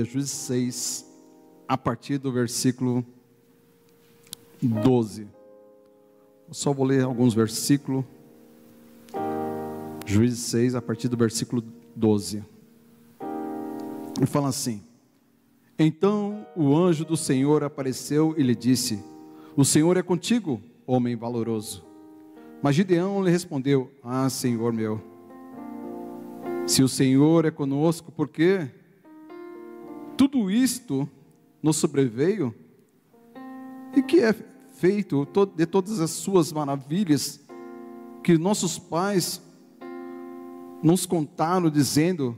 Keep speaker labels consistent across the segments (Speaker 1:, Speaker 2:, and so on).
Speaker 1: Juízes 6, a partir do versículo 12. Eu só vou ler alguns versículos. Juízes 6, a partir do versículo 12. Ele fala assim: Então o anjo do Senhor apareceu e lhe disse: O Senhor é contigo, homem valoroso. Mas Gideão lhe respondeu: Ah, Senhor meu, se o Senhor é conosco, por que tudo isto nos sobreveio? E que é feito de todas as suas maravilhas que nossos pais nos contaram, dizendo: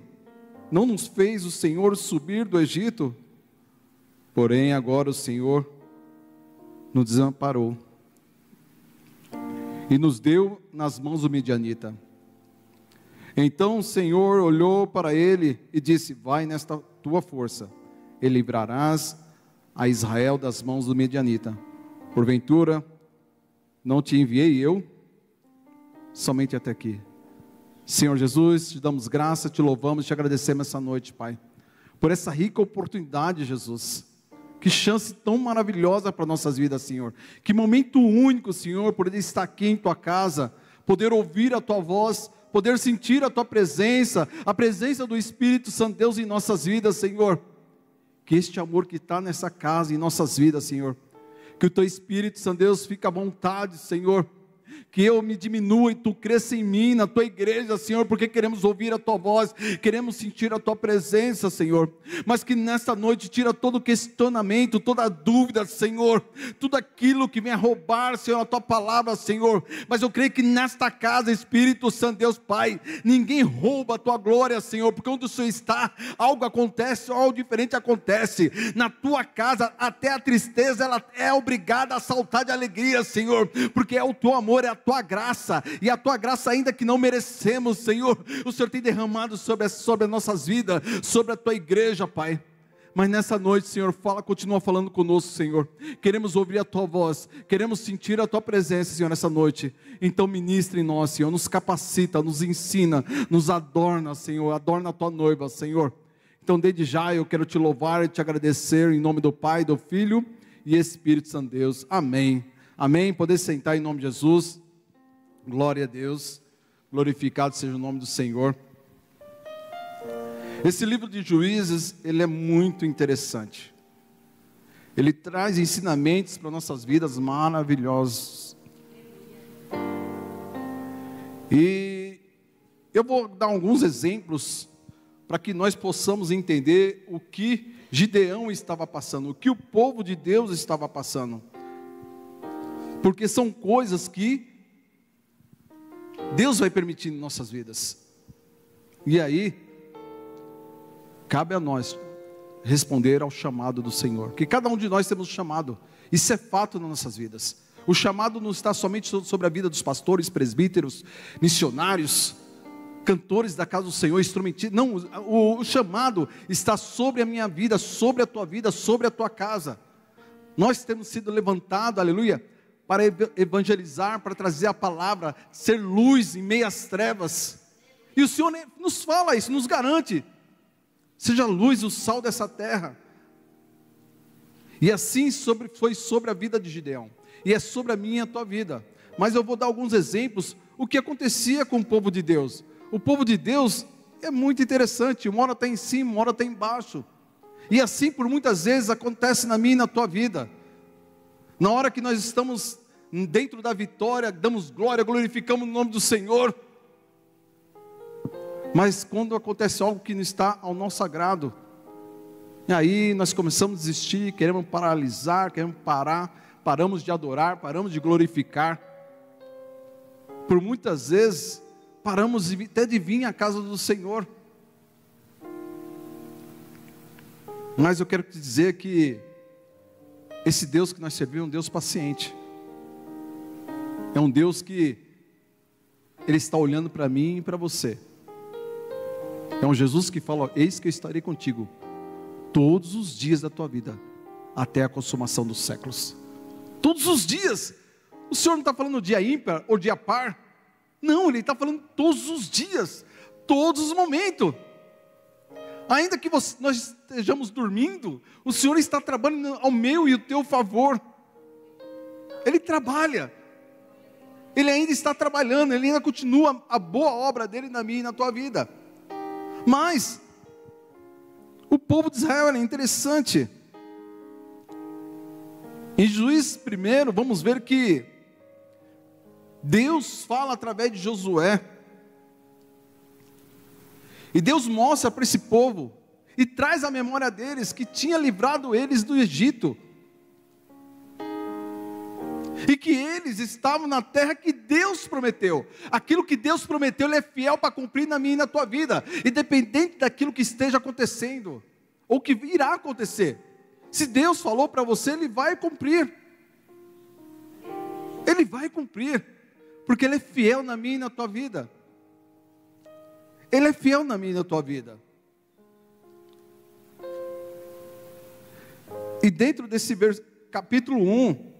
Speaker 1: Não nos fez o Senhor subir do Egito? Porém agora o Senhor nos desamparou e nos deu nas mãos do Midianita. Então o Senhor olhou para ele e disse: Vai nesta tua força, e livrarás a Israel das mãos do Midianita. Porventura, não te enviei eu somente até aqui? Senhor Jesus, te damos graça, te louvamos, te agradecemos essa noite, Pai, por essa rica oportunidade, Jesus. Que chance tão maravilhosa para nossas vidas, Senhor. Que momento único, Senhor, poder estar aqui em tua casa, poder ouvir a tua voz, poder sentir a tua presença, a presença do Espírito Santo Deus em nossas vidas, Senhor. Que este amor que está nessa casa, em nossas vidas, Senhor, que o teu Espírito Santo Deus fique à vontade, Senhor. Que eu me diminua e tu cresça em mim, na tua igreja, Senhor, porque queremos ouvir a tua voz, queremos sentir a tua presença, Senhor. Mas que nesta noite tira todo questionamento, toda dúvida, Senhor, tudo aquilo que vem a roubar, Senhor, a tua palavra, Senhor. Mas eu creio que nesta casa, Espírito Santo Deus, Pai, ninguém rouba a tua glória, Senhor, porque onde o Senhor está, algo acontece, algo diferente acontece. Na tua casa, até a tristeza, ela é obrigada a saltar de alegria, Senhor, porque é o teu amor, é a tua graça, e a tua graça ainda que não merecemos, Senhor, o Senhor tem derramado sobre as nossas vidas, sobre a tua igreja, Pai. Mas nessa noite, Senhor, continua falando conosco, Senhor. Queremos ouvir a tua voz, queremos sentir a tua presença, Senhor, nessa noite. Então ministra em nós, Senhor, nos capacita, nos ensina, nos adorna, Senhor, adorna a tua noiva, Senhor. Então desde já eu quero te louvar e te agradecer em nome do Pai, do Filho e Espírito Santo Deus. Amém. Amém, poder sentar em nome de Jesus. Glória a Deus, glorificado seja o nome do Senhor. Esse livro de Juízes, ele é muito interessante. Ele traz ensinamentos para nossas vidas maravilhosos. E eu vou dar alguns exemplos para que nós possamos entender o que Gideão estava passando, o que o povo de Deus estava passando. Porque são coisas que Deus vai permitir em nossas vidas. E aí, cabe a nós responder ao chamado do Senhor. Que cada um de nós temos um chamado. Isso é fato nas nossas vidas. O chamado não está somente sobre a vida dos pastores, presbíteros, missionários, cantores da casa do Senhor, instrumentistas. Não, o chamado está sobre a minha vida, sobre a tua vida, sobre a tua casa. Nós temos sido levantados, aleluia, para evangelizar, para trazer a palavra, ser luz em meio às trevas. E o Senhor nos fala isso, nos garante: seja a luz, o sal dessa terra. E assim foi sobre a vida de Gideão, e é sobre a minha e a tua vida. Mas eu vou dar alguns exemplos, o que acontecia com o povo de Deus. O povo de Deus é muito interessante, uma hora está em cima, uma hora está embaixo. E assim por muitas vezes acontece na minha e na tua vida. Na hora que nós estamos dentro da vitória, damos glória, glorificamos o nome do Senhor. Mas quando acontece algo que não está ao nosso agrado, e aí nós começamos a desistir, queremos paralisar, queremos parar, paramos de adorar, paramos de glorificar. Por muitas vezes, paramos até de vir à casa do Senhor. Mas eu quero te dizer que esse Deus que nós servimos é um Deus paciente. É um Deus que Ele está olhando para mim e para você. É um Jesus que fala: eis que eu estarei contigo todos os dias da tua vida, até a consumação dos séculos. Todos os dias. O Senhor não está falando dia ímpar ou dia par. Não, Ele está falando todos os dias, todos os momentos. Ainda que nós estejamos dormindo, o Senhor está trabalhando ao meu e ao teu favor. Ele trabalha. Ele ainda está trabalhando, Ele ainda continua a boa obra dEle na minha e na tua vida. Mas, o povo de Israel é interessante. Em Juízes 1, vamos ver que Deus fala através de Josué. E Deus mostra para esse povo, e traz à memória deles, que tinha livrado eles do Egito. E que eles estavam na terra que Deus prometeu. Aquilo que Deus prometeu, Ele é fiel para cumprir na minha e na tua vida. Independente daquilo que esteja acontecendo, ou que irá acontecer. Se Deus falou para você, Ele vai cumprir. Ele vai cumprir. Porque Ele é fiel na minha e na tua vida. Ele é fiel na minha e na tua vida. E dentro desse capítulo 1,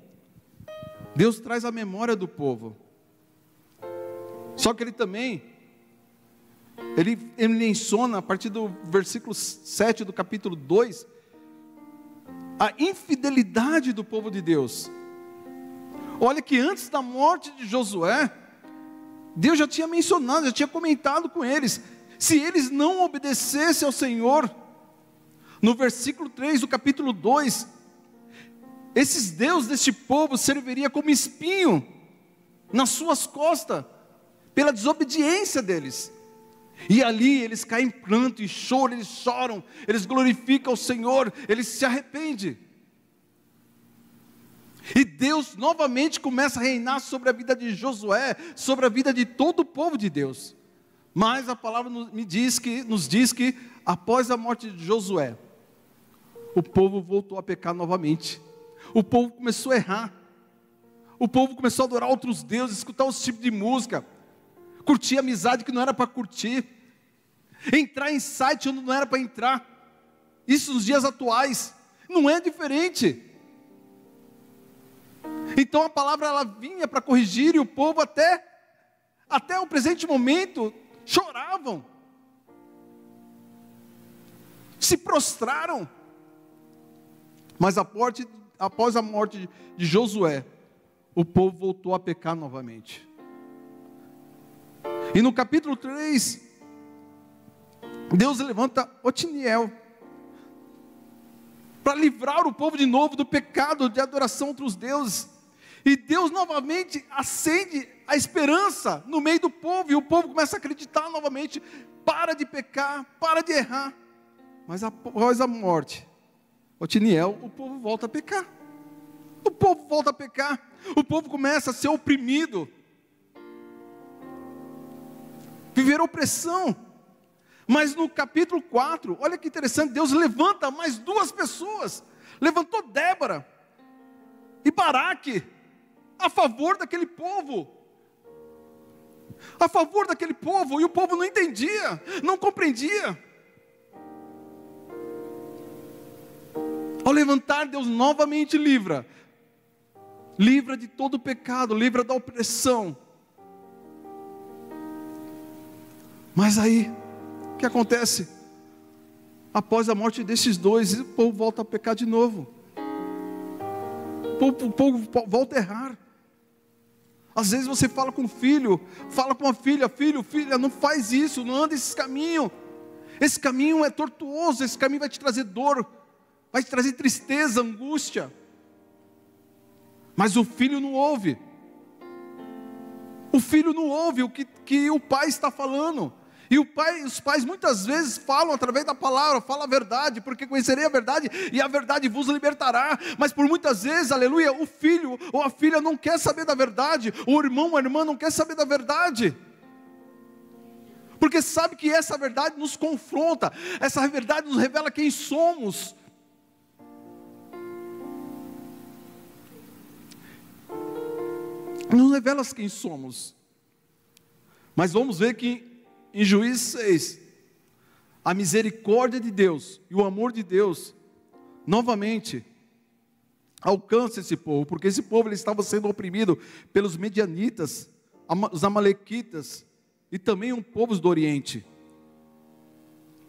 Speaker 1: Deus traz a memória do povo. Só que Ele também, Ele menciona a partir do versículo 7 do capítulo 2, a infidelidade do povo de Deus. Olha que antes da morte de Josué, Deus já tinha mencionado, já tinha comentado com eles, se eles não obedecessem ao Senhor, no versículo 3 do capítulo 2, esses deuses deste povo serviria como espinho nas suas costas, pela desobediência deles. E ali eles caem em pranto e choro, eles choram, eles glorificam o Senhor, eles se arrependem. E Deus novamente começa a reinar sobre a vida de Josué, sobre a vida de todo o povo de Deus. Mas a palavra nos diz que após a morte de Josué, o povo voltou a pecar novamente. O povo começou a errar. O povo começou a adorar outros deuses, escutar outros tipos de música, curtir amizade que não era para curtir, entrar em site onde não era para entrar. Isso nos dias atuais não é diferente. Então a palavra ela vinha para corrigir, e o povo até o presente momento choravam, se prostraram. Mas após a morte de Josué, o povo voltou a pecar novamente. E no capítulo 3, Deus levanta Otiniel para livrar o povo de novo do pecado de adoração a outros deuses. E Deus novamente acende a esperança no meio do povo, e o povo começa a acreditar novamente, para de pecar, para de errar. Mas após a morte, Otiniel, o povo volta a pecar. O povo volta a pecar. O povo começa a ser oprimido, viver opressão. Mas no capítulo 4, olha que interessante, Deus levanta mais duas pessoas. Levantou Débora e Baraque, a favor daquele povo. A favor daquele povo, e o povo não entendia, não compreendia. Ao levantar, Deus novamente livra de todo o pecado, livra da opressão. Mas aí, o que acontece? Após a morte desses dois, o povo volta a pecar de novo. O povo volta a errar. Às vezes você fala com o filho, fala com a filha, filha, não faz isso, não anda esse caminho. Esse caminho é tortuoso, esse caminho vai te trazer dor, vai te trazer tristeza, angústia. Mas o filho não ouve. O filho não ouve o que o pai está falando. E os pais muitas vezes falam através da palavra, fala a verdade, porque conhecerei a verdade, e a verdade vos libertará. Mas por muitas vezes, aleluia, o filho ou a filha não quer saber da verdade, o irmão ou a irmã não quer saber da verdade, porque sabe que essa verdade nos confronta, essa verdade nos revela quem somos. Nos revela quem somos. Mas vamos ver que em Juízes 6, a misericórdia de Deus e o amor de Deus, novamente, alcança esse povo, porque esse povo ele estava sendo oprimido pelos medianitas, os amalequitas, e também um povo do Oriente.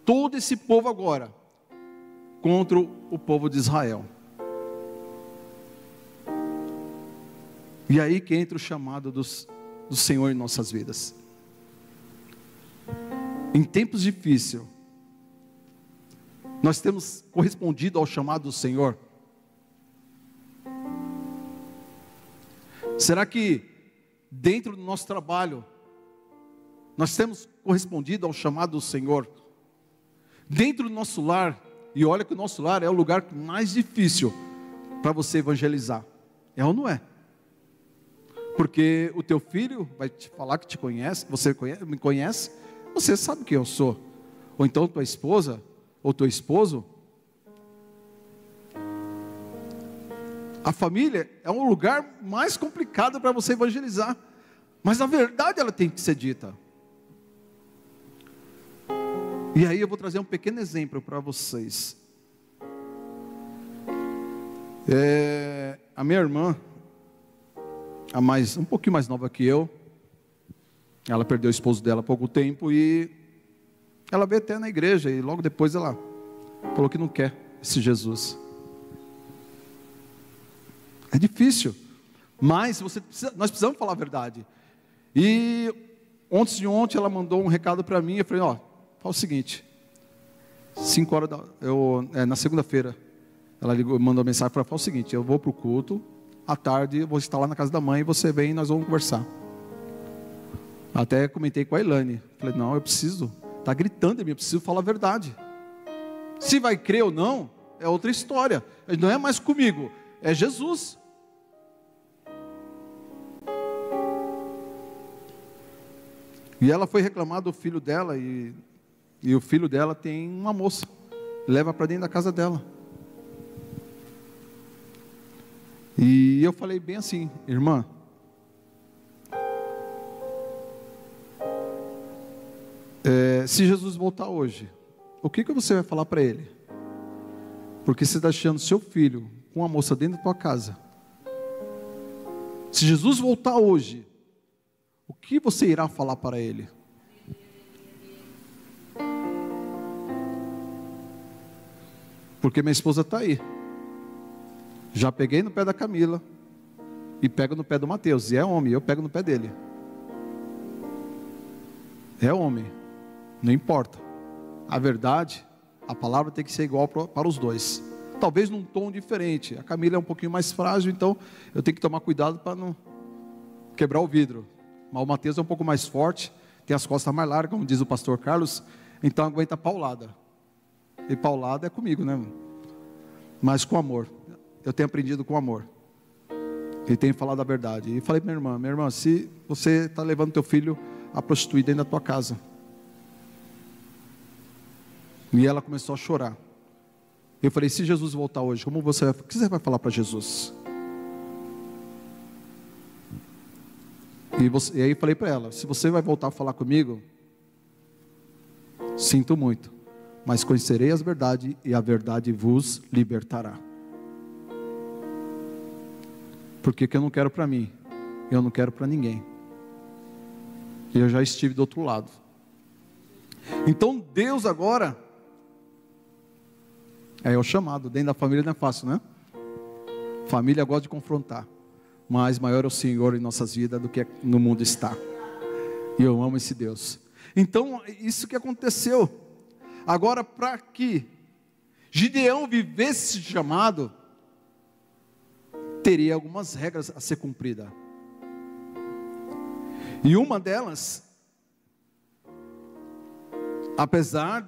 Speaker 1: todo esse povo agora contra o povo de Israel. E aí que entra o chamado do Senhor em nossas vidas. Em tempos difíceis, nós temos correspondido ao chamado do Senhor? Será que dentro do nosso trabalho nós temos correspondido ao chamado do Senhor? Dentro do nosso lar, e olha que o nosso lar é o lugar mais difícil para você evangelizar. É ou não é? Porque o teu filho vai te falar que te conhece, me conhece, você sabe quem eu sou. Ou então tua esposa, ou teu esposo. A família é um lugar mais complicado para você evangelizar. Mas a verdade ela tem que ser dita. E aí eu vou trazer um pequeno exemplo para vocês. A minha irmã, um pouquinho mais nova que eu, ela perdeu o esposo dela há pouco tempo e ela veio até na igreja e logo depois ela falou que não quer esse Jesus. É difícil, mas nós precisamos falar a verdade. E antes de ontem ela mandou um recado para mim, eu falei, fala o seguinte, 5 horas na segunda-feira, ela mandou mensagem, fala o seguinte, eu vou para o culto, à tarde eu vou estar lá na casa da mãe, você vem e nós vamos conversar. Até comentei com a Elaine, falei, não, eu preciso, está gritando em mim, eu preciso falar a verdade. Se vai crer ou não, é outra história, não é mais comigo, é Jesus. E ela foi reclamar do filho dela, e o filho dela tem uma moça, leva para dentro da casa dela. E eu falei bem assim, irmã, se Jesus voltar hoje, o que você vai falar para ele? Porque você está deixando seu filho com uma moça dentro da tua casa. Se Jesus voltar hoje, o que você irá falar para ele? Porque minha esposa está aí. Já peguei no pé da Camila e pego no pé do Mateus. E é homem, eu pego no pé dele. É homem, não importa. A verdade, a palavra tem que ser igual para os dois. Talvez num tom diferente. A Camila é um pouquinho mais frágil, então eu tenho que tomar cuidado para não quebrar o vidro. Mas o Mateus é um pouco mais forte, tem as costas mais largas, como diz o pastor Carlos, então aguenta paulada. E paulada é comigo, né? Mas com amor. Eu tenho aprendido com amor. E tenho falado a verdade. E falei para minha irmã, se você está levando teu filho a prostituir dentro da tua casa. E ela começou a chorar. Eu falei, se Jesus voltar hoje, o que você vai falar para Jesus? E aí falei para ela, se você vai voltar a falar comigo, sinto muito, mas conhecerei as verdades e a verdade vos libertará. Porque o que eu não quero para mim, eu não quero para ninguém. Eu já estive do outro lado. Então Deus agora, é o chamado, dentro da família não é fácil, né? Família gosta de confrontar. Mas maior é o Senhor em nossas vidas do que no mundo está. E eu amo esse Deus. Então, isso que aconteceu. Agora, para que Gideão vivesse esse chamado, teria algumas regras a ser cumprida. E uma delas, apesar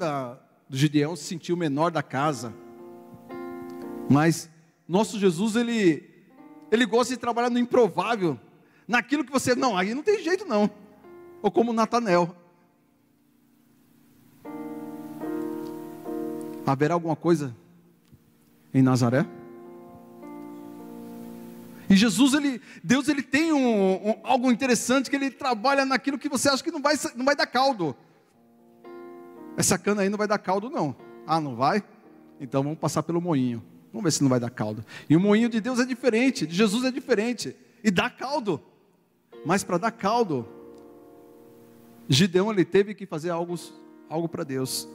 Speaker 1: do Gideão se sentir o menor da casa, mas nosso Jesus, ele gosta de trabalhar no improvável, naquilo que você, não, aí não tem jeito não. Ou como Natanael. Haverá alguma coisa em Nazaré? E Jesus, Deus tem algo interessante, que Ele trabalha naquilo que você acha que não vai dar caldo. Essa cana aí não vai dar caldo não. Ah, não vai? Então vamos passar pelo moinho. Vamos ver se não vai dar caldo. E o moinho de Deus é diferente, de Jesus é diferente. E dá caldo. Mas para dar caldo, Gideão ele teve que fazer algo para Deus.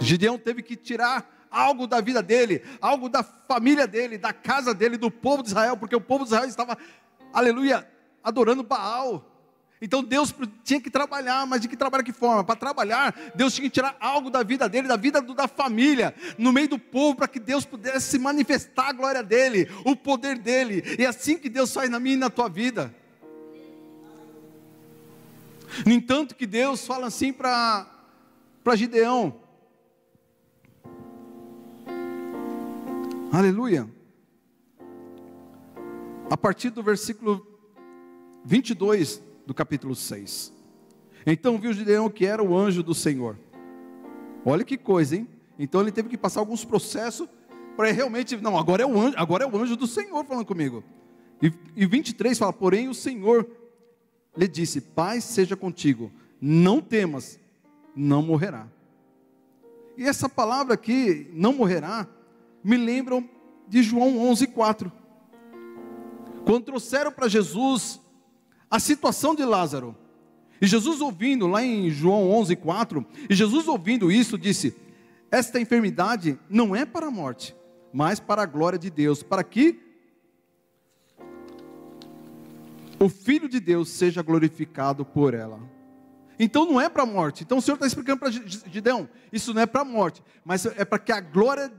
Speaker 1: Gideão teve que tirar algo da vida dele, algo da família dele, da casa dele, do povo de Israel, porque o povo de Israel estava, aleluia, adorando Baal. Então Deus tinha que trabalhar, mas de que trabalhar, que forma? Para trabalhar, Deus tinha que tirar algo da vida dele, da vida da família, no meio do povo, para que Deus pudesse manifestar a glória dele, o poder dele. E é assim que Deus faz na minha e na tua vida. No entanto que Deus fala assim para Gideão, aleluia, a partir do versículo 22 do capítulo 6. Então viu Gideão que era o anjo do Senhor. Olha que coisa, hein? Então ele teve que passar alguns processos para realmente, não, agora é o anjo do Senhor falando comigo. E 23 fala, porém o Senhor lhe disse, paz seja contigo, não temas, não morrerá. E essa palavra aqui, não morrerá, me lembram de João 11:4. Quando trouxeram para Jesus a situação de Lázaro, e Jesus ouvindo, lá em João 11:4, e Jesus ouvindo isso, disse, esta enfermidade não é para a morte, mas para a glória de Deus, para que o Filho de Deus seja glorificado por ela. Então não é para a morte. Então o Senhor está explicando para Gideão, isso não é para a morte, mas é para que a glória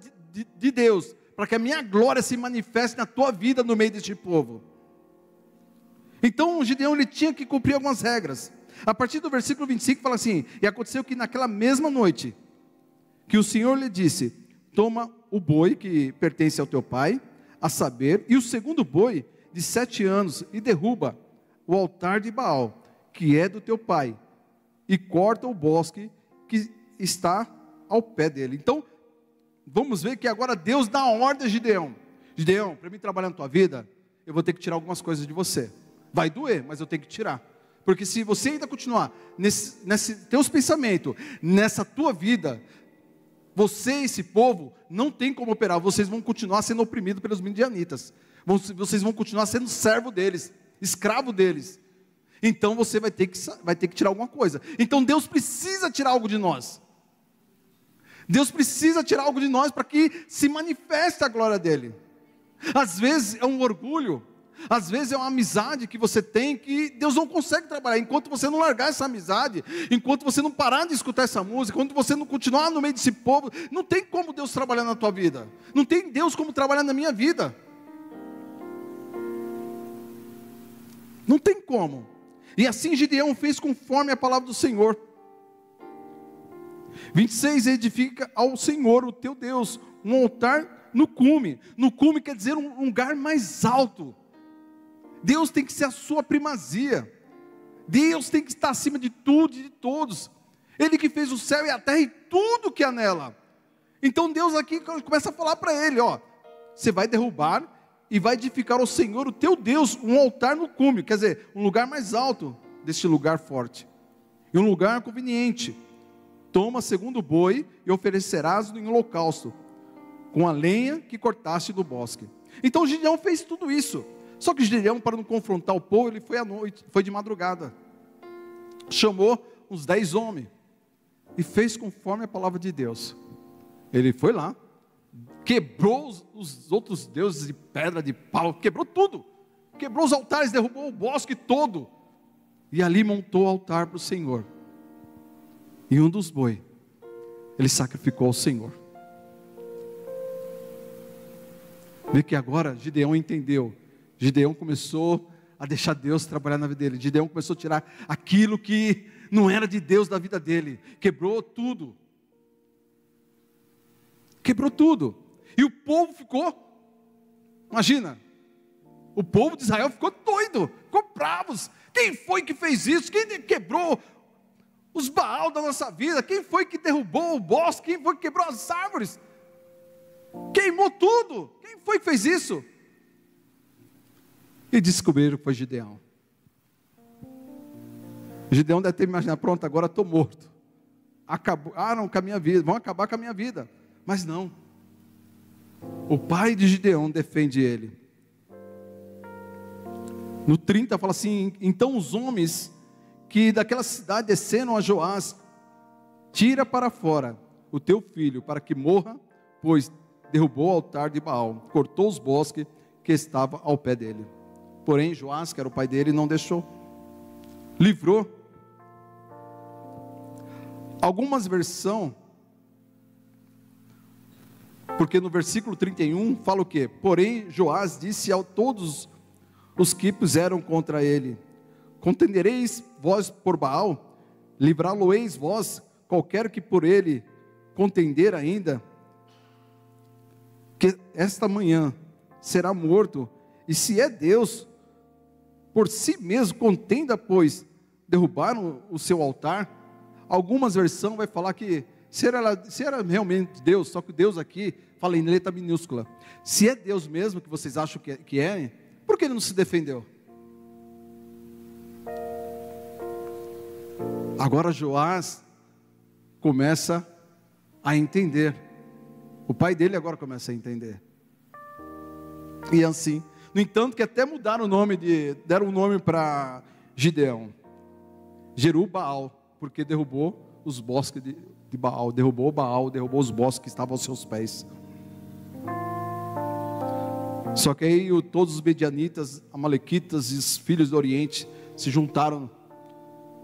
Speaker 1: de Deus, para que a minha glória se manifeste na tua vida, no meio deste povo. Então o Gideão, ele tinha que cumprir algumas regras. A partir do versículo 25 fala assim, e aconteceu que naquela mesma noite, que o Senhor lhe disse, toma o boi que pertence ao teu pai, a saber, e o segundo boi de 7 anos, e derruba o altar de Baal, que é do teu pai, e corta o bosque que está ao pé dele. Então, vamos ver que agora Deus dá ordem a Gideão. Gideão, para mim trabalhar na tua vida, eu vou ter que tirar algumas coisas de você. Vai doer, mas eu tenho que tirar. Porque se você ainda continuar nesse teus pensamentos, nessa tua vida, você e esse povo não tem como operar. Vocês vão continuar sendo oprimidos pelos midianitas. Vocês vão continuar sendo servo deles, escravo deles. Então você vai ter que tirar alguma coisa. Então Deus precisa tirar algo de nós. Deus precisa tirar algo de nós para que se manifeste a glória dele. Às vezes é um orgulho, às vezes é uma amizade que você tem que Deus não consegue trabalhar. Enquanto você não largar essa amizade, enquanto você não parar de escutar essa música, enquanto você não continuar no meio desse povo, não tem como Deus trabalhar na tua vida. Não tem Deus como trabalhar na minha vida. Não tem como. E assim Gideão fez conforme a palavra do Senhor. 26, edifica ao Senhor, o teu Deus, um altar no cume. No cume quer dizer um lugar mais alto. Deus tem que ser a sua primazia. Deus tem que estar acima de tudo e de todos. Ele que fez o céu e a terra e tudo que há nela. Então Deus aqui começa a falar para ele, ó, você vai derrubar e vai edificar ao Senhor, o teu Deus, um altar no cume. Quer dizer, um lugar mais alto deste lugar forte. E um lugar conveniente. Toma segundo o boi e oferecerás no holocausto, com a lenha que cortaste do bosque. Então Gideão fez tudo isso. Só que Gideão, para não confrontar o povo, ele foi à noite, foi de madrugada. Chamou uns 10 homens e fez conforme a palavra de Deus. Ele foi lá, quebrou os outros deuses de pedra, de pau, quebrou tudo. Quebrou os altares, derrubou o bosque todo. E ali montou o altar para o Senhor. E um dos bois, ele sacrificou ao Senhor. Vê que agora Gideão entendeu. Gideão começou a deixar Deus trabalhar na vida dele. Gideão começou a tirar aquilo que não era de Deus da vida dele. Quebrou tudo. Quebrou tudo. E o povo ficou, imagina, o povo de Israel ficou doido, ficou bravos. Quem foi que fez isso? Quem quebrou os Baal da nossa vida? Quem foi que derrubou o bosque? Quem foi que quebrou as árvores? Queimou tudo. Quem foi que fez isso? E descobriram que foi Gideão. Gideão deve ter imaginado, pronto, agora estou morto. Acabaram com a minha vida, vão acabar com a minha vida. Mas não. O pai de Gideão defende ele. No 30 fala assim, então os homens que daquela cidade desceram a Joás, tira para fora o teu filho para que morra, pois derrubou o altar de Baal, cortou os bosques que estavam ao pé dele. Porém, Joás, que era o pai dele, não deixou. Livrou. Algumas versões, porque no versículo 31 fala o quê? Porém, Joás disse a todos os que puseram contra ele: contendereis vós por Baal? Livrá-lo-eis vós, qualquer que por ele contender ainda, que esta manhã será morto, e se é Deus, por si mesmo contenda, pois derrubaram o seu altar. Algumas versões vai falar que se era realmente Deus, só que Deus aqui fala em letra minúscula. Se é Deus mesmo que vocês acham que é, por que ele não se defendeu? Agora Joás começa a entender. O pai dele agora começa a entender. E assim, no entanto, que até mudaram o nome, deram um nome para Gideão, Jerubbaal, porque derrubou os bosques de Baal, derrubou os bosques que estavam aos seus pés. Só que aí todos os medianitas, amalequitas e os filhos do Oriente se juntaram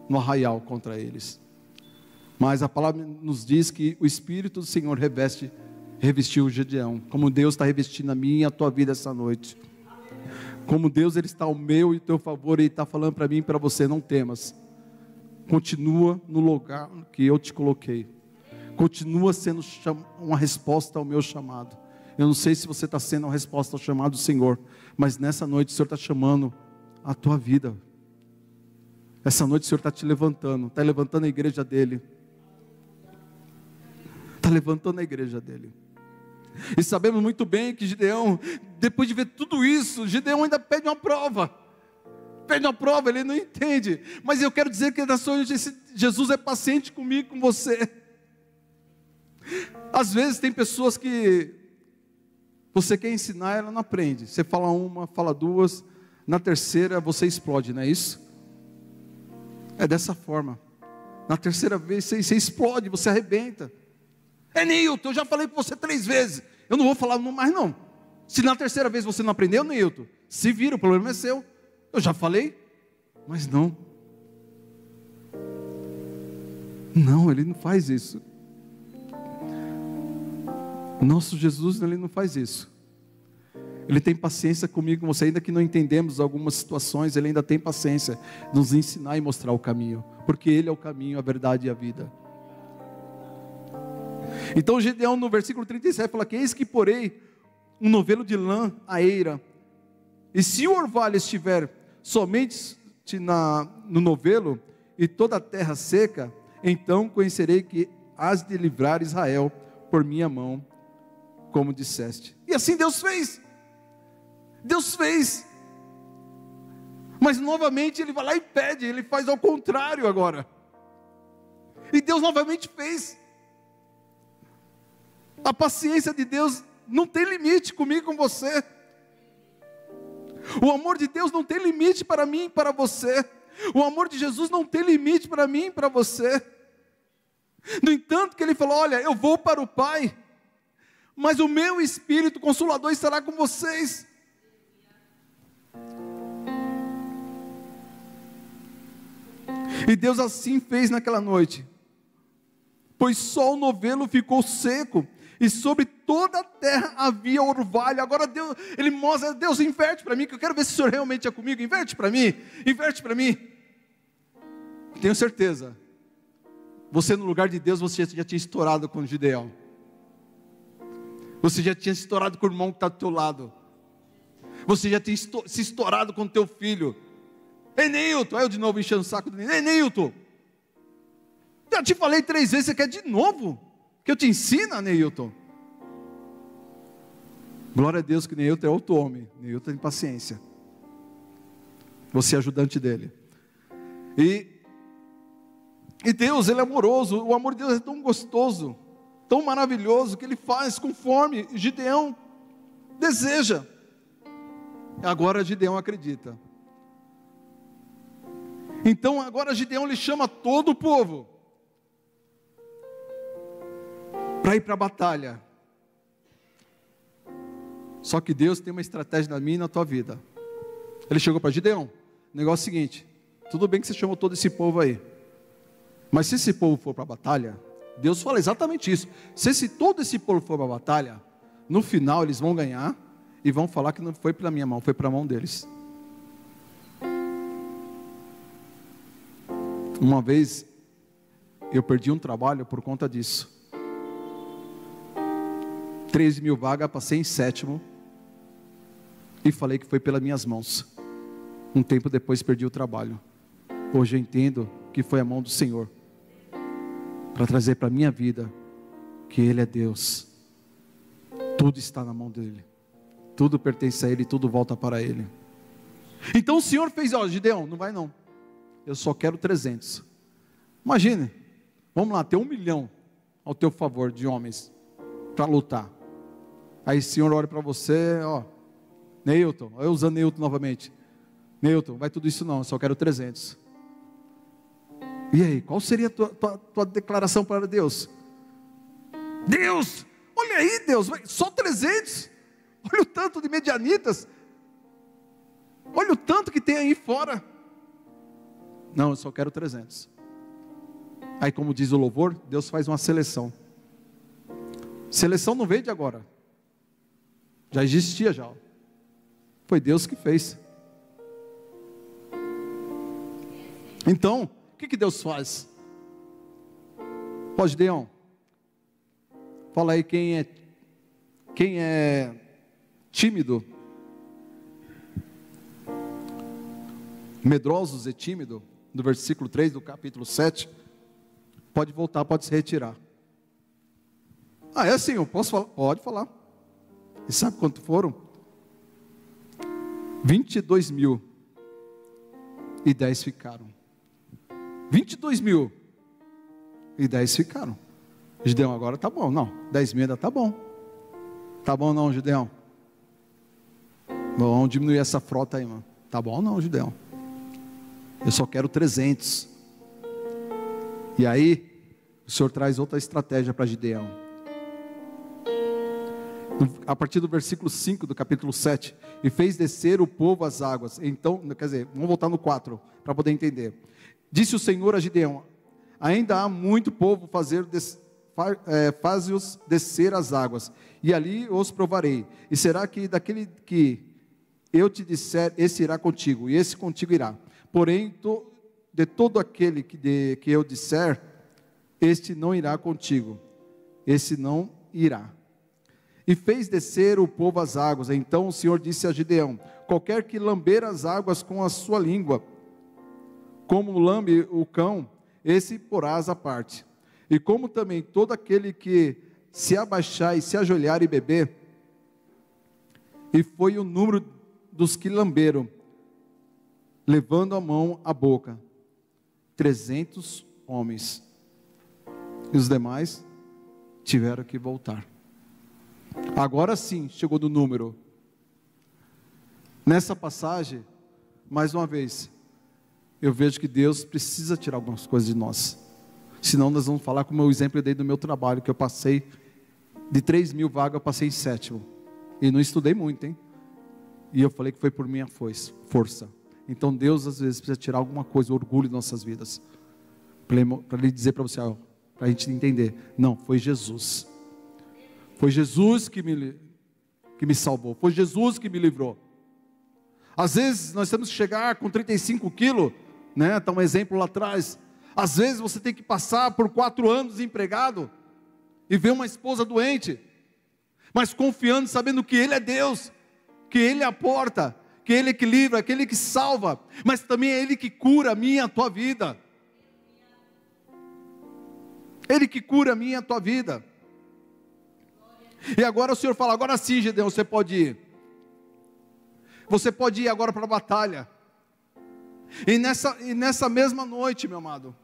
Speaker 1: no arraial contra eles. Mas a palavra nos diz que o Espírito do Senhor revestiu Gideão, como Deus está revestindo a mim e a tua vida essa noite. Como Deus ele está ao meu e teu favor, Ele está falando para mim e para você: não temas, continua no lugar que eu te coloquei, continua sendo uma resposta ao meu chamado. Eu não sei se você está sendo uma resposta ao chamado do Senhor, mas nessa noite o Senhor está chamando a tua vida. Essa noite o Senhor está te levantando, está levantando a igreja dEle, está levantando a igreja dEle. E sabemos muito bem que Gideão, depois de ver tudo isso, Gideão ainda pede uma prova. Ele não entende. Mas eu quero dizer que nessa noite Jesus é paciente comigo, com você. Às vezes tem pessoas que você quer ensinar, ela não aprende. Você fala uma, fala duas, na terceira você explode, não é isso? É dessa forma. Na terceira vez você explode, você arrebenta. Neilton, eu já falei para você 3 vezes. Eu não vou falar mais não. Se na terceira vez você não aprendeu, Neilton, se vira, o problema é seu. Eu já falei, mas não. Não, Ele não faz isso. Nosso Jesus, Ele não faz isso. Ele tem paciência comigo, com você, ainda que não entendemos algumas situações, Ele ainda tem paciência de nos ensinar e mostrar o caminho, porque Ele é o caminho, a verdade e a vida. Então Gideão no versículo 37 fala que: eis que porei um novelo de lã à eira, e se o orvalho estiver somente no novelo, e toda a terra seca, então conhecerei que has de livrar Israel por minha mão, como disseste. E assim Deus fez. Mas novamente Ele vai lá e pede, Ele faz ao contrário agora. E Deus novamente fez. A paciência de Deus não tem limite comigo, com você. O amor de Deus não tem limite para mim e para você. O amor de Jesus não tem limite para mim e para você. No entanto que Ele falou: olha, eu vou para o Pai, mas o meu Espírito Consolador estará com vocês. E Deus assim fez naquela noite, pois só o novelo ficou seco, e sobre toda a terra havia orvalho. Agora Deus, Ele mostra: Deus, inverte para mim, que eu quero ver se o Senhor realmente é comigo. Inverte para mim. Tenho certeza, você no lugar de Deus, você já tinha estourado com Gideão. Você já tinha se estourado com o irmão que está do teu lado. Você já tinha se estourado com o teu filho. Neilton, aí eu de novo enchendo o saco dele. Neilton, já te falei 3 vezes, você quer de novo que eu te ensina, Neilton? Glória a Deus que Neilton é outro homem. Neilton tem paciência. Você é ajudante dele. E Deus, Ele é amoroso. O amor de Deus é tão gostoso, tão maravilhoso, que Ele faz conforme Gideão deseja. Agora Gideão acredita. Então agora Gideão lhe chama todo o povo. para ir para a batalha. Só que Deus tem uma estratégia na minha e na tua vida. Ele chegou para Gideão, o negócio é o seguinte: tudo bem que você chamou todo esse povo aí, mas se esse povo for para a batalha, Deus fala exatamente isso. Se todo esse povo for para a batalha, no final eles vão ganhar e vão falar que não foi pela minha mão, foi para a mão deles. Uma vez eu perdi um trabalho por conta disso. 3.000 vagas, passei em 7º e falei que foi pelas minhas mãos. Um tempo depois perdi o trabalho. Hoje eu entendo que foi a mão do Senhor para trazer para a minha vida que Ele é Deus. Tudo está na mão dEle, tudo pertence a Ele, tudo volta para Ele. Então o Senhor fez: ó, Gideão, não vai não, eu só quero 300. Imagine, vamos lá, ter 1 milhão ao teu favor de homens para lutar. Aí o Senhor olha para você, ó, Neilton, eu usando Neilton novamente: Neilton, vai tudo isso não, eu só quero 300. E aí, qual seria a tua declaração para Deus? Deus, olha aí Deus, só 300? Olha o tanto de medianitas, olha o tanto que tem aí fora. Não, eu só quero 300. Aí, como diz o louvor, Deus faz uma seleção. Seleção não veio de agora, já existia já. Foi Deus que fez. Então, o que Deus faz? Pode, Gideão, fala aí quem é tímido, medrosos e tímido, no versículo 3 do capítulo 7, pode voltar, pode se retirar. Ah, é assim, eu posso falar? Pode falar. E sabe quanto foram? 22.010 ficaram. 22.010 ficaram. Gideão, agora tá bom. Não, 10.000 ainda tá bom. Tá bom não, Gideão? Vamos diminuir essa frota aí, mano. Tá bom não, Gideão? Eu só quero 300. E aí, o Senhor traz outra estratégia para Gideão. A partir do versículo 5 do capítulo 7, e fez descer o povo às águas. Então, quer dizer, vamos voltar no 4, para poder entender. Disse o Senhor a Gideão: ainda há muito povo, faze-os descer às águas, e ali os provarei. E será que daquele que eu te disser, esse irá contigo, e esse contigo irá. Porém, de todo aquele que eu disser, este não irá contigo, esse não irá. E fez descer o povo às águas. Então o Senhor disse a Gideão: qualquer que lamber as águas com a sua língua, como lambe o cão, esse porás à parte. E como também todo aquele que se abaixar e se ajoelhar e beber. E foi o número dos que lamberam, levando a mão à boca, 300 homens. E os demais tiveram que voltar. Agora sim, chegou no número. Nessa passagem, mais uma vez, eu vejo que Deus precisa tirar algumas coisas de nós. Senão nós vamos falar como o exemplo eu dei do meu trabalho, que eu passei, de 3.000 vagas, eu passei em 7º. E não estudei muito, hein? E eu falei que foi por minha força. Então Deus às vezes precisa tirar alguma coisa, orgulho de nossas vidas. Para Ele dizer para você, para a gente entender. Não, foi Jesus. Foi Jesus que me salvou. Foi Jesus que me livrou. Às vezes nós temos que chegar com 35 quilos, né? Está um exemplo lá atrás. Às vezes você tem que passar por 4 anos desempregado e ver uma esposa doente, mas confiando, sabendo que Ele é Deus, que Ele é a porta, que Ele que livra, que Ele que salva, mas também é Ele que cura a minha e a tua vida. Ele que cura a minha e a tua vida. E agora o Senhor fala: agora sim, Gideão, você pode ir. Você pode ir agora para a batalha. E nessa mesma noite, meu amado,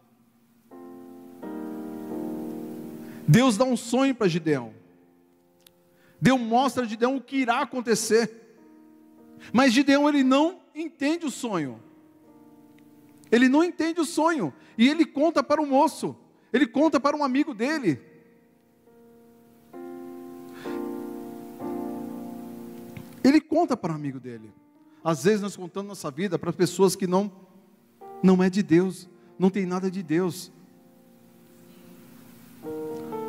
Speaker 1: Deus dá um sonho para Gideão. Deus mostra a Gideão o que irá acontecer. Mas Gideão, ele não entende o sonho. Ele não entende o sonho. E ele conta para o moço. Ele conta para um amigo dele. Ele conta para o amigo dele. Às vezes nós contamos nossa vida para pessoas que não é de Deus, não tem nada de Deus.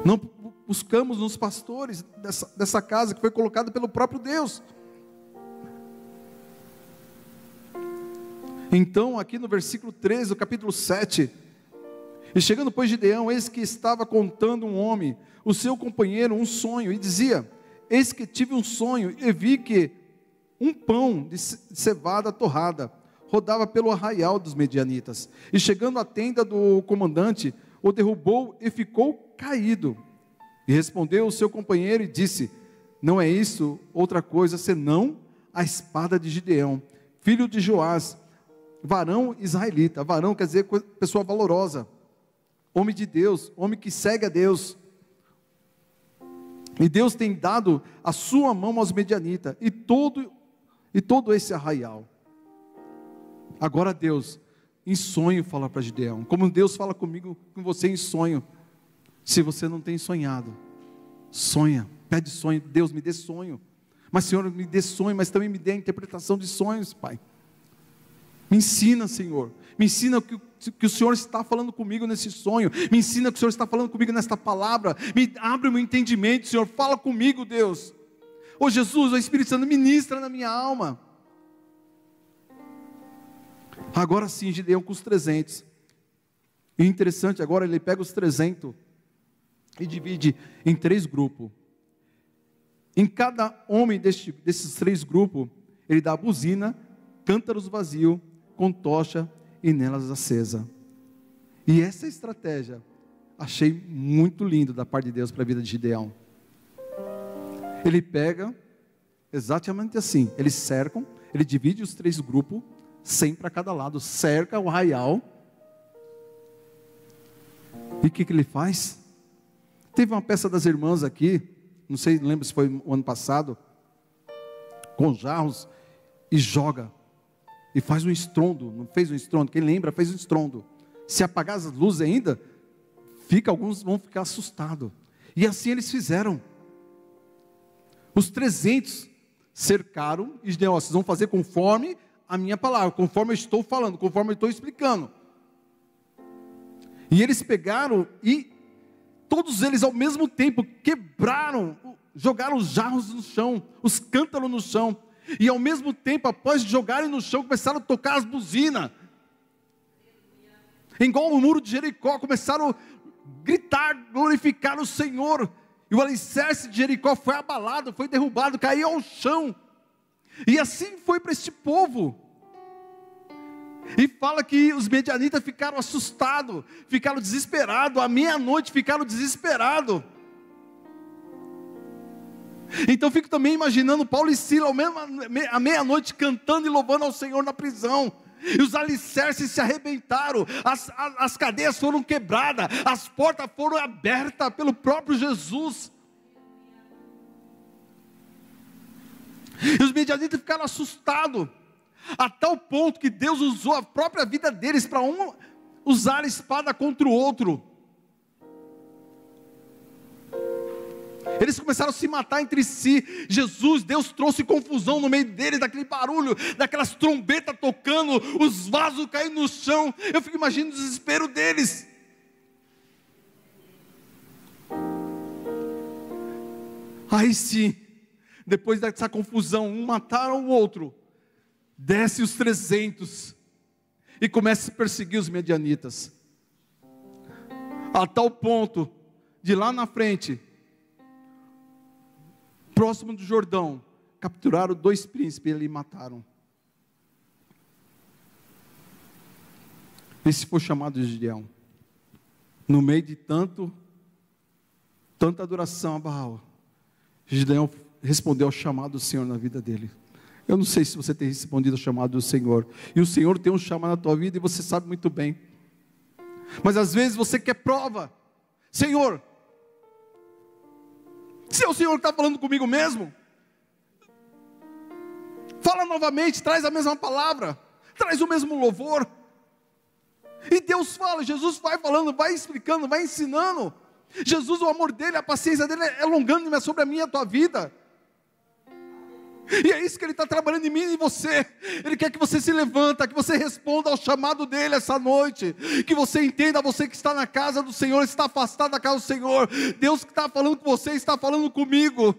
Speaker 1: Não buscamos nos pastores dessa casa que foi colocada pelo próprio Deus. Então, aqui no versículo 13, do capítulo 7, e chegando pois Gideão, eis que estava contando um homem, o seu companheiro, um sonho, e dizia: eis que tive um sonho, e vi que um pão de cevada torrada rodava pelo arraial dos medianitas, e chegando à tenda do comandante, o derrubou e ficou caído. E respondeu o seu companheiro e disse: não é isso outra coisa senão a espada de Gideão, filho de Joás, varão israelita. Varão quer dizer pessoa valorosa, homem de Deus, homem que segue a Deus. E Deus tem dado a sua mão aos medianitas e todo esse arraial. Agora Deus, em sonho, fala para Gideão, como Deus fala comigo, com você em sonho. Se você não tem sonhado, sonha, pede sonho. Deus, me dê sonho. Mas Senhor, me dê sonho, mas também me dê a interpretação de sonhos, Pai. Me ensina, Senhor. Me ensina que o Senhor está falando comigo nesse sonho. Me ensina que o Senhor está falando comigo nesta palavra. Me abre o meu entendimento, Senhor. Fala comigo, Deus. Ô Jesus, o Espírito Santo, ministra na minha alma. Agora sim, Gideão com os 300. E interessante, agora ele pega os 300 e divide em 3 grupos. Em cada homem desses 3 grupos, ele dá buzina, cântaros vazios, com tocha e nelas acesa. E essa estratégia achei muito lindo da parte de Deus para a vida de Gideão. Ele pega exatamente assim, eles cercam, ele divide os 3 grupos, 100 para cada lado, cerca o arraial. E o que ele faz? Teve uma peça das irmãs aqui, não sei, não lembro se foi o ano passado, com jarros, e joga, e faz um estrondo. Não fez um estrondo? Quem lembra, fez um estrondo. Se apagar as luzes ainda, alguns vão ficar assustados. E assim eles fizeram. Os 300 cercaram e disseram: vocês vão fazer conforme a minha palavra, conforme eu estou falando, conforme eu estou explicando. E eles pegaram e todos eles ao mesmo tempo quebraram, jogaram os jarros no chão, os cântaros no chão. E ao mesmo tempo, após jogarem no chão, começaram a tocar as buzinas. Igual o muro de Jericó, começaram a gritar, glorificar o Senhor. E o alicerce de Jericó foi abalado, foi derrubado, caiu ao chão. E assim foi para este povo. E fala que os medianitas ficaram assustados, ficaram desesperados, à meia-noite ficaram desesperados. Então fico também imaginando Paulo e Silas à meia-noite cantando e louvando ao Senhor na prisão. E os alicerces se arrebentaram, as cadeias foram quebradas, as portas foram abertas pelo próprio Jesus. E os medianitas ficaram assustados, a tal ponto que Deus usou a própria vida deles para um usar a espada contra o outro. Eles começaram a se matar entre si. Deus trouxe confusão no meio deles, daquele barulho, daquelas trombetas tocando, os vasos caindo no chão. Eu fico imaginando o desespero deles. Aí sim, depois dessa confusão, um mataram o outro, desce os 300 e começa a perseguir os medianitas, a tal ponto de lá na frente, próximo do Jordão, capturaram 2 príncipes e ali mataram. Esse foi chamado de Gideão. No meio de tanta adoração a Baal, Gideão respondeu ao chamado do Senhor na vida dele. Eu não sei se você tem respondido ao chamado do Senhor, e o Senhor tem um chamado na tua vida, e você sabe muito bem, mas às vezes você quer prova. Senhor, se é o Senhor que está falando comigo mesmo, fala novamente, traz a mesma palavra, traz o mesmo louvor. E Deus fala, Jesus vai falando, vai explicando, vai ensinando. Jesus, o amor dele, a paciência dele é alongando sobre a minha e a tua vida. E é isso que Ele está trabalhando em mim e em você. Ele quer que você se levanta, que você responda ao chamado dEle essa noite, que você entenda, você que está na casa do Senhor, está afastado da casa do Senhor, Deus que está falando com você, está falando comigo.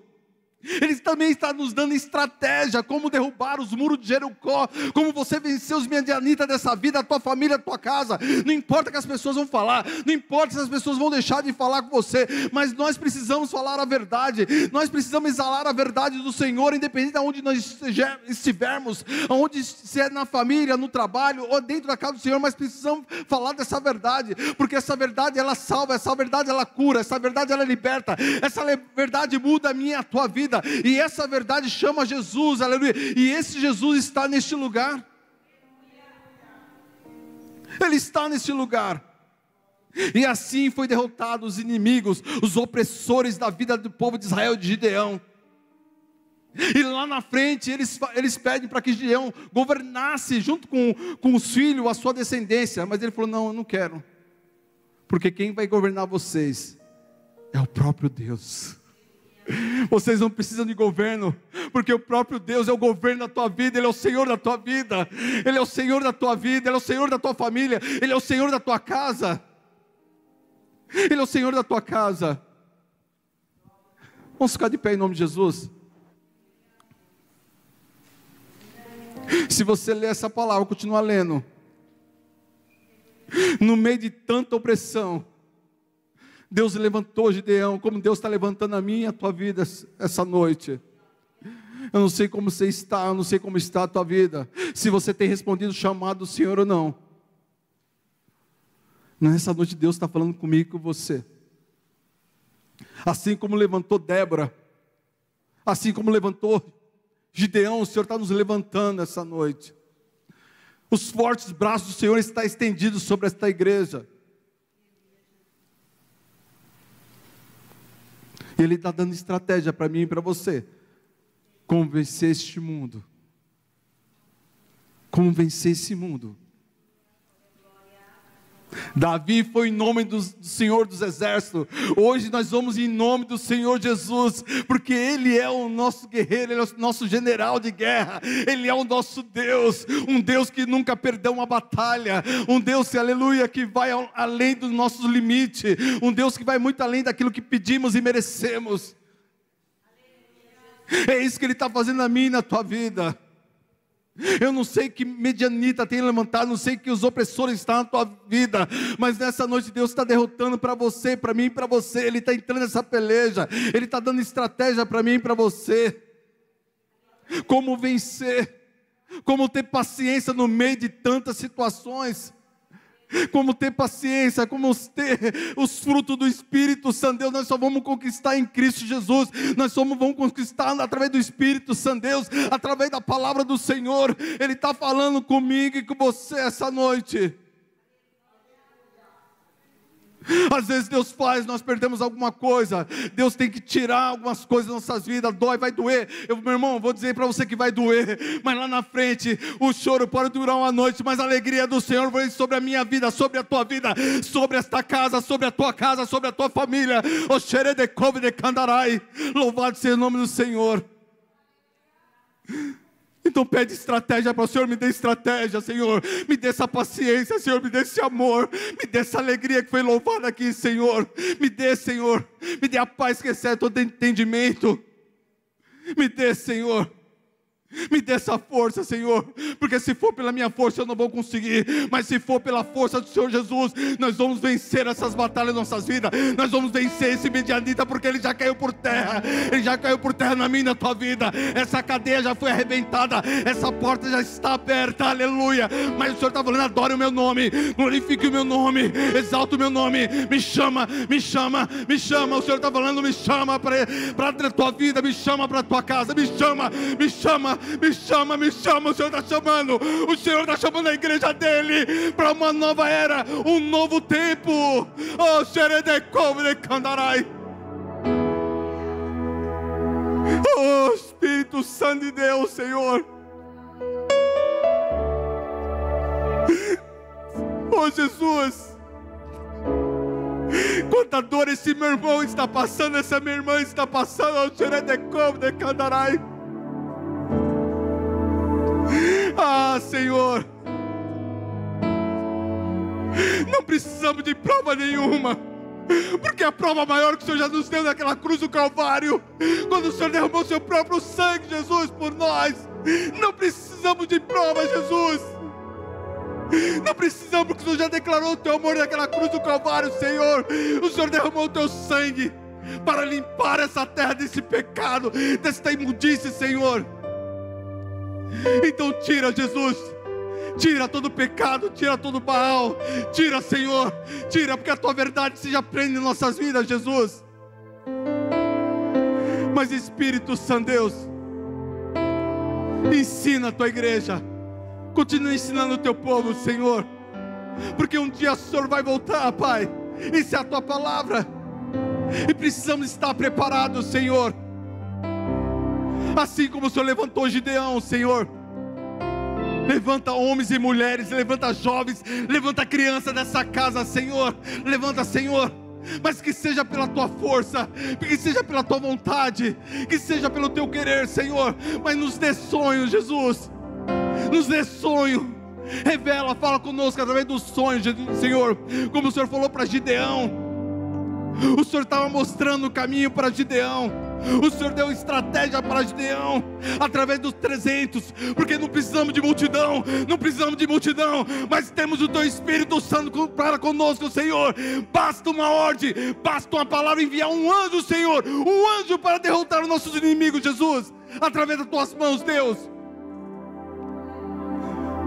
Speaker 1: Ele também está nos dando estratégia, como derrubar os muros de Jericó, como você vencer os midianitas dessa vida, a tua família, a tua casa. Não importa o que as pessoas vão falar, não importa se as pessoas vão deixar de falar com você, mas nós precisamos falar a verdade, nós precisamos exalar a verdade do Senhor, independente de onde nós estivermos, onde, se é na família, no trabalho, ou dentro da casa do Senhor, mas precisamos falar dessa verdade, porque essa verdade ela salva, essa verdade ela cura, essa verdade ela liberta, essa verdade muda a minha e a tua vida. E essa verdade chama Jesus, aleluia, e esse Jesus está neste lugar, Ele está neste lugar, e assim foi derrotado os inimigos, os opressores da vida do povo de Israel, de Gideão. E lá na frente eles pedem para que Gideão governasse junto com os filhos, a sua descendência, mas ele falou, não, eu não quero, porque quem vai governar vocês é o próprio Deus. Vocês não precisam de governo, porque o próprio Deus é o governo da tua vida, Ele é o Senhor da tua vida, Ele é o Senhor da tua vida, Ele é o Senhor da tua família, Ele é o Senhor da tua casa, Ele é o Senhor da tua casa. Vamos ficar de pé em nome de Jesus. Se você ler essa palavra, continua lendo, no meio de tanta opressão, Deus levantou Gideão, como Deus está levantando a mim e a tua vida essa noite. Eu não sei como você está, eu não sei como está a tua vida, se você tem respondido o chamado do Senhor ou não. Nessa noite Deus está falando comigo e com você. Assim como levantou Débora, assim como levantou Gideão, o Senhor está nos levantando essa noite. Os fortes braços do Senhor estão estendidos sobre esta igreja. Ele está dando estratégia para mim e para você. Como vencer este mundo. Como vencer esse mundo. Davi foi em nome do Senhor dos Exércitos. Hoje nós vamos em nome do Senhor Jesus, porque Ele é o nosso guerreiro, Ele é o nosso general de guerra, Ele é o nosso Deus, um Deus que nunca perdeu uma batalha, um Deus, aleluia, que vai além dos nossos limites, um Deus que vai muito além daquilo que pedimos e merecemos. É isso que Ele está fazendo na minha e na tua vida. Eu não sei que medianita tem levantado, não sei que os opressores estão na tua vida, mas nessa noite Deus está derrotando para você, para mim e para você. Ele está entrando nessa peleja, Ele está dando estratégia para mim e para você. Como vencer, como ter paciência no meio de tantas situações, como ter paciência, como ter os frutos do Espírito Santo. Deus, nós só vamos conquistar em Cristo Jesus, nós só vamos conquistar através do Espírito Santo, Deus, através da palavra do Senhor. Ele está falando comigo e com você essa noite. Às vezes Deus faz, nós perdemos alguma coisa, Deus tem que tirar algumas coisas das nossas vidas, dói, vai doer. Meu irmão, vou dizer para você que vai doer, mas lá na frente, o choro pode durar uma noite, mas a alegria do Senhor vem sobre a minha vida, sobre a tua vida, sobre esta casa, sobre a tua casa, sobre a tua família. O xeredecove de candarai, louvado seja o nome do Senhor. Então pede estratégia para o Senhor, me dê estratégia, Senhor, me dê essa paciência, Senhor, me dê esse amor, me dê essa alegria que foi louvada aqui, Senhor, me dê, Senhor, me dê a paz que excede todo entendimento, me dê, Senhor, me dê essa força, Senhor, porque se for pela minha força eu não vou conseguir, mas se for pela força do Senhor Jesus, nós vamos vencer essas batalhas em nossas vidas, nós vamos vencer esse medianita, porque ele já caiu por terra, ele já caiu por terra na minha e na tua vida, essa cadeia já foi arrebentada, essa porta já está aberta, aleluia, mas o Senhor está falando, adore o meu nome, glorifique o meu nome, exalte o meu nome, me chama, me chama, me chama, o Senhor está falando, me chama para a tua vida, me chama para a tua casa, me chama, me chama, me chama, me chama, o Senhor está chamando, o Senhor está chamando a igreja dele para uma nova era, um novo tempo. Oh, xeredecove de candarai. Oh, Espírito Santo de Deus, Senhor. Oh, Jesus. Quanta dor esse meu irmão está passando, essa minha irmã está passando, oh, xeredecove de candarai. Ah, Senhor, não precisamos de prova nenhuma, porque a prova maior que o Senhor já nos deu naquela cruz do Calvário, quando o Senhor derramou seu próprio sangue, Jesus, por nós. Não precisamos de prova, Jesus. Não precisamos, porque o Senhor já declarou o teu amor naquela cruz do Calvário, Senhor. O Senhor derramou o teu sangue para limpar essa terra desse pecado, desta imundície, Senhor. Então tira, Jesus, tira todo pecado, tira todo Baal, tira, Senhor, tira, porque a tua verdade seja plena em nossas vidas, Jesus. Mas Espírito Santo Deus, ensina a tua igreja, continua ensinando o teu povo, Senhor, porque um dia o Senhor vai voltar, Pai. Isso é a tua palavra, e precisamos estar preparados, Senhor. Assim como o Senhor levantou Gideão, Senhor, levanta homens e mulheres, levanta jovens, levanta crianças dessa casa, Senhor. Levanta, Senhor, mas que seja pela tua força, que seja pela tua vontade, que seja pelo teu querer, Senhor. Mas nos dê sonho, Jesus, nos dê sonho. Revela, fala conosco através dos sonhos, Senhor. Como o Senhor falou para Gideão, o Senhor estava mostrando o caminho para Gideão. O Senhor deu estratégia para Gideão, através dos 300, porque não precisamos de multidão, não precisamos de multidão, mas temos o teu Espírito Santo para conosco, Senhor. Basta uma ordem, basta uma palavra, enviar um anjo, Senhor, um anjo para derrotar os nossos inimigos, Jesus, através das tuas mãos, Deus.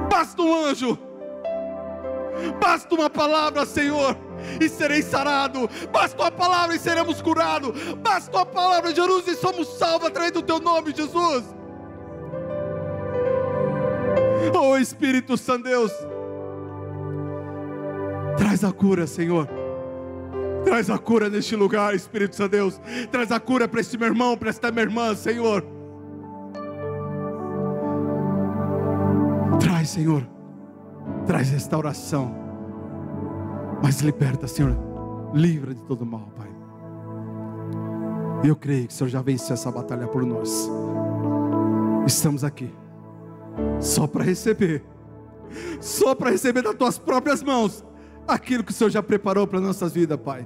Speaker 1: Basta um anjo, basta uma palavra, Senhor, e serei sarado. Basta uma palavra e seremos curados. Basta uma palavra, Jesus, e somos salvos através do teu nome, Jesus. Oh, Espírito Santo Deus, traz a cura, Senhor. Traz a cura neste lugar, Espírito Santo Deus. Traz a cura para este meu irmão, para esta minha irmã, Senhor. Traz, Senhor, traz restauração. Mas liberta, Senhor, livra de todo mal, Pai. Eu creio que o Senhor já venceu essa batalha por nós. Estamos aqui só para receber das tuas próprias mãos aquilo que o Senhor já preparou para nossas vidas, Pai.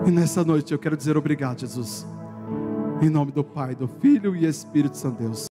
Speaker 1: E nessa noite eu quero dizer obrigado, Jesus, em nome do Pai, do Filho e Espírito Santo Deus.